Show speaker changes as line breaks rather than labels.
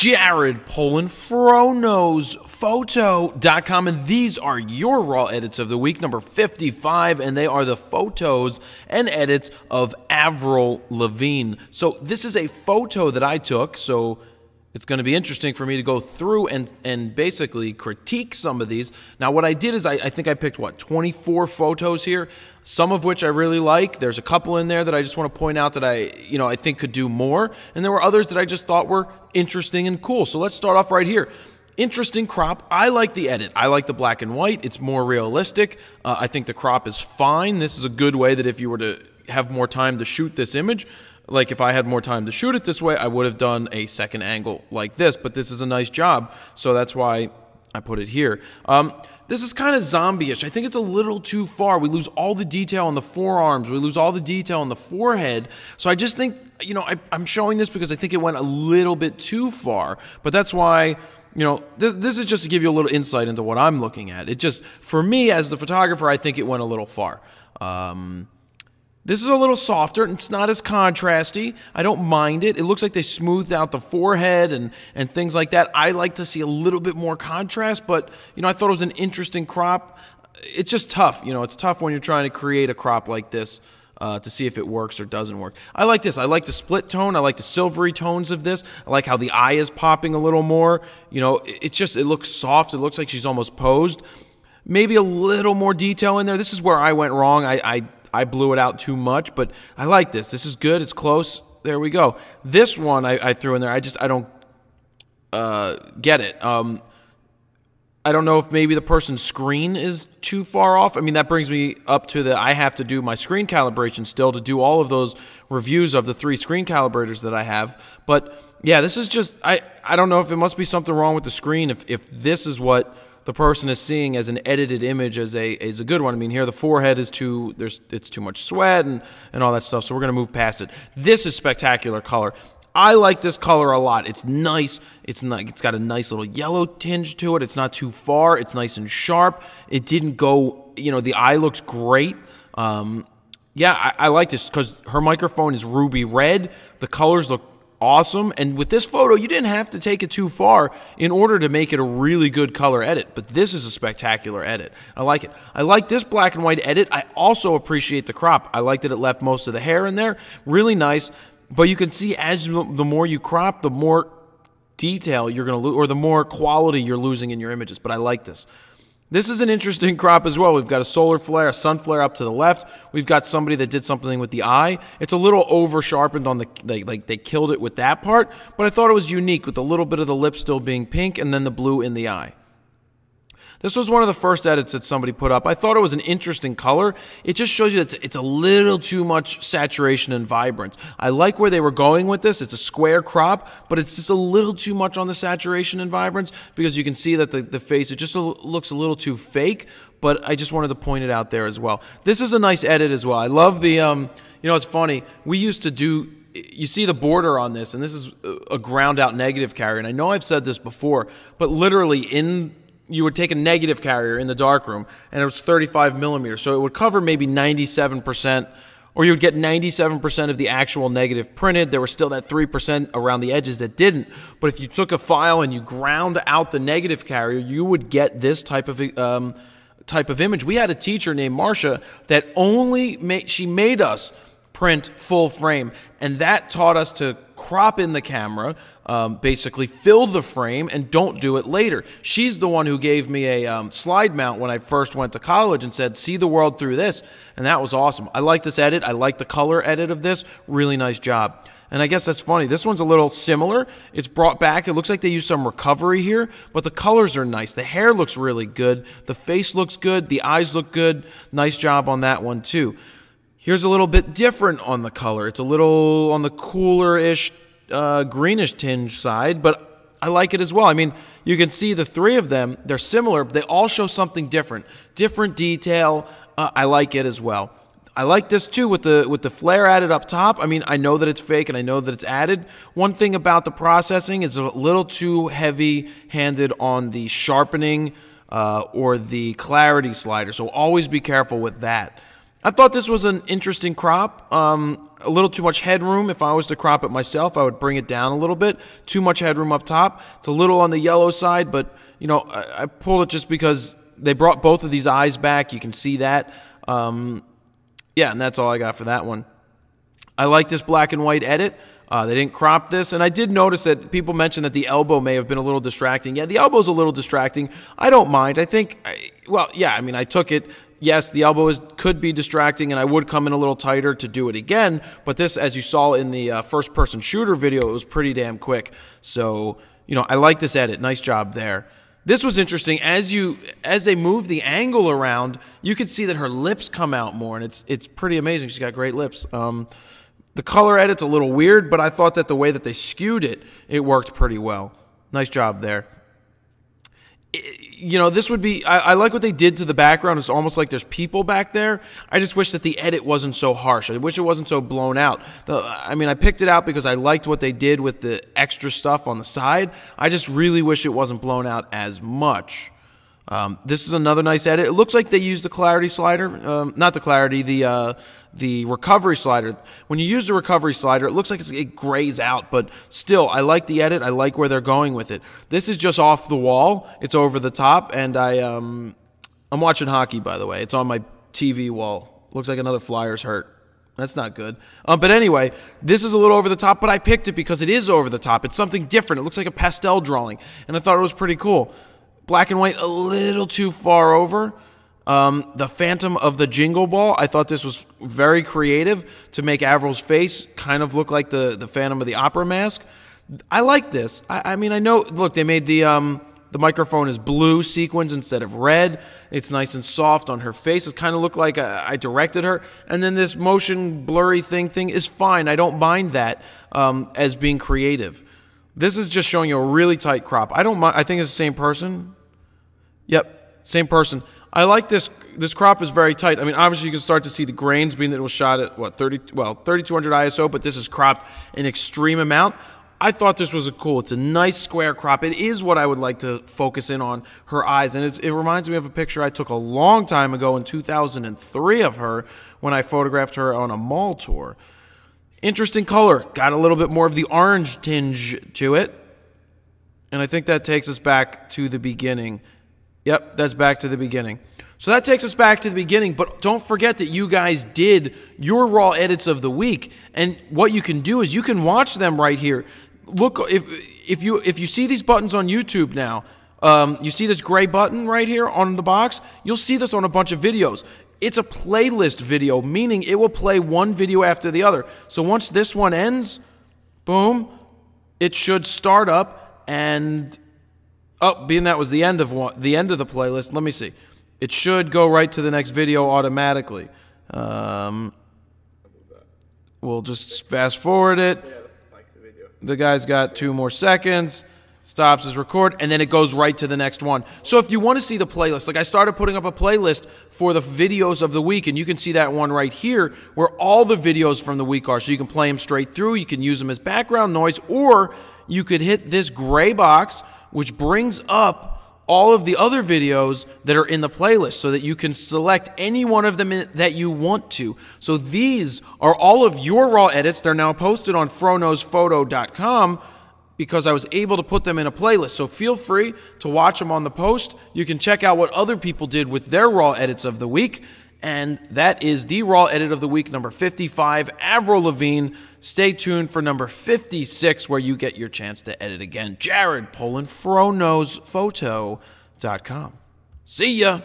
Jared Poland, FroKnowsPhoto.com, and these are your raw edits of the week, number 55, and they are the photos and edits of Avril Lavigne. So this is a photo that I took, so it's going to be interesting for me to go through and basically critique some of these. Now, what I did is I think I picked, 24 photos here, some of which I really like. There's a couple in there that I just want to point out that I think could do more. And there were others that I just thought were interesting and cool. So let's start off right here. Interesting crop. I like the edit. I like the black and white. It's more realistic. I think the crop is fine. This is a good way that if you were to have more time to shoot this image, like if I had more time to shoot it this way, I would have done a second angle like this, but this is a nice job, so that's why I put it here. This is kind of zombie-ish. I think it's a little too far. We lose all the detail on the forearms. We lose all the detail on the forehead. So I just think, I'm showing this because I think it went a little bit too far, but that's why, this is just to give you a little insight into what I'm looking at. It just, for me as the photographer, I think it went a little far. This is a little softer, and it's not as contrasty. I don't mind it. It looks like they smoothed out the forehead and things like that. I like to see a little bit more contrast, but, I thought it was an interesting crop. It's just tough. It's tough when you're trying to create a crop like this to see if it works or doesn't work. I like this. I like the split tone. I like the silvery tones of this. I like how the eye is popping a little more. It looks soft. It looks like she's almost posed. Maybe a little more detail in there. This is where I went wrong. I blew it out too much, but I like this. This is good. It's close. There we go. This one I threw in there. I don't get it. I don't know if maybe the person's screen is too far off. I mean, that brings me up to I have to do my screen calibration still to do all of those reviews of the 3 screen calibrators that I have. But yeah, this is just, I don't know if it must be something wrong with the screen if this is what the person is seeing as an edited image as a good one. I mean, here the forehead is it's too much sweat and all that stuff, so we're going to move past it. This is spectacular color. I like this color a lot. It's nice. It's got a nice little yellow tinge to it. It's not too far. It's nice and sharp. It didn't go, the eye looks great. Yeah, I like this because her microphone is ruby red. The colors look awesome, and with this photo you didn't have to take it too far in order to make it a really good color edit, but this is a spectacular edit. I like it. I like this black and white edit. I also appreciate the crop. I like that it left most of the hair in there. Really nice, but you can see as the more you crop, the more detail you're going to lose, or the more quality you're losing in your images, but I like this. This is an interesting crop as well. We've got a solar flare, a sun flare up to the left. We've got somebody that did something with the eye. It's a little over sharpened on they killed it with that part, but I thought it was unique with a little bit of the lip still being pink and then the blue in the eye. This was one of the first edits that somebody put up. I thought it was an interesting color. It just shows you that it's a little too much saturation and vibrance. I like where they were going with this. It's a square crop, but it's just a little too much on the saturation and vibrance because you can see that the face, it just looks a little too fake, but I just wanted to point it out there as well. This is a nice edit as well. I love the, it's funny. We used to do, you see the border on this, and this is a ground out negative carrier, and I know I've said this before, but literally you would take a negative carrier in the darkroom, and it was 35 millimeters, so it would cover maybe 97%, or you would get 97% of the actual negative printed. There was still that 3% around the edges that didn't, but if you took a file and you ground out the negative carrier, you would get this type of image. We had a teacher named Marcia that she made us print full frame, and that taught us to crop in the camera, basically fill the frame, and don't do it later. She's the one who gave me a slide mount when I first went to college and said, see the world through this, and that was awesome. I like this edit. I like the color edit of this. Really nice job. And I guess that's funny. This one's a little similar. It's brought back. It looks like they used some recovery here, but the colors are nice. The hair looks really good. The face looks good. The eyes look good. Nice job on that one too. Here's a little bit different on the color. It's a little on the cooler-ish, greenish tinge side, but I like it as well. I mean, you can see the 3 of them, they're similar, but they all show something different. Different detail. I like it as well. I like this too with the flare added up top. I mean, I know that it's fake and I know that it's added. One thing about the processing is a little too heavy-handed on the sharpening or the clarity slider, so always be careful with that. I thought this was an interesting crop. A little too much headroom. If I was to crop it myself, I would bring it down a little bit. Too much headroom up top. It's a little on the yellow side, but, you know, I pulled it just because they brought both of these eyes back. You can see that. Yeah, and that's all I got for that one. I like this black and white edit. They didn't crop this, and I did notice that people mentioned that the elbow may have been a little distracting. Yeah, the elbow's a little distracting. I don't mind. I think, well, yeah, I mean, I took it. Yes, the elbow could be distracting, and I would come in a little tighter to do it again, but this, as you saw in the first-person shooter video, it was pretty damn quick. So, you know, I like this edit. Nice job there. This was interesting. As they move the angle around, you can see that her lips come out more, and it's pretty amazing. She's got great lips. The color edit's a little weird, but I thought that the way that they skewed it, it worked pretty well. Nice job there. You know, this would be, I like what they did to the background. It's almost like there's people back there. I just wish that the edit wasn't so harsh. I wish it wasn't so blown out. I mean, I picked it out because I liked what they did with the extra stuff on the side. I just really wish it wasn't blown out as much. This is another nice edit. It looks like they used the clarity slider, not the clarity, the recovery slider. When you use the recovery slider, it looks like it grays out, but still, I like the edit. I like where they're going with it. This is just off the wall. It's over the top, and I'm watching hockey, by the way. It's on my TV wall. Looks like another Flyers hurt. That's not good. But anyway, this is a little over the top, but I picked it because it is over the top. It's something different. It looks like a pastel drawing, and I thought it was pretty cool. Black and white, a little too far over. The Phantom of the Jingle Ball, I thought this was very creative to make Avril's face kind of look like the Phantom of the Opera mask. I like this. I mean, I know, look, they made the microphone is blue sequins instead of red. It's nice and soft on her face. It kind of looked like I directed her. And then this motion blurry thing is fine. I don't mind that as being creative. This is just showing you a really tight crop. I don't mind. I think it's the same person. Yep, same person. I like this. This crop is very tight. I mean, obviously you can start to see the grains being that it was shot at what 3200 ISO, but this is cropped an extreme amount. I thought this was cool. It's a nice square crop. It is what I would like to focus in on, her eyes, and it reminds me of a picture I took a long time ago in 2003 of her when I photographed her on a mall tour. Interesting color. Got a little bit more of the orange tinge to it, and I think that takes us back to the beginning. Yep, that's back to the beginning. So that takes us back to the beginning, but don't forget that you guys did your raw edits of the week, and what you can do is you can watch them right here. Look, if you see these buttons on YouTube now, you see this gray button right here on the box, you'll see this on a bunch of videos. It's a playlist video, meaning it will play one video after the other. So once this one ends, boom, it should start up and... Oh, being that was the end of the playlist, let me see. It should go right to the next video automatically. We'll just fast forward it. The guy's got 2 more seconds. Stops his record, and then it goes right to the next one. So if you want to see the playlist, like I started putting up a playlist for the videos of the week, and you can see that one right here where all the videos from the week are. So you can play them straight through. You can use them as background noise, or you could hit this gray box, which brings up all of the other videos that are in the playlist so that you can select any one of them that you want to. So these are all of your raw edits. They're now posted on froknowsphoto.com because I was able to put them in a playlist. So feel free to watch them on the post. You can check out what other people did with their raw edits of the week. And that is the raw edit of the week, number 55, Avril Lavigne. Stay tuned for number 56, where you get your chance to edit again. Jared Polin, froknowsphoto.com. See ya!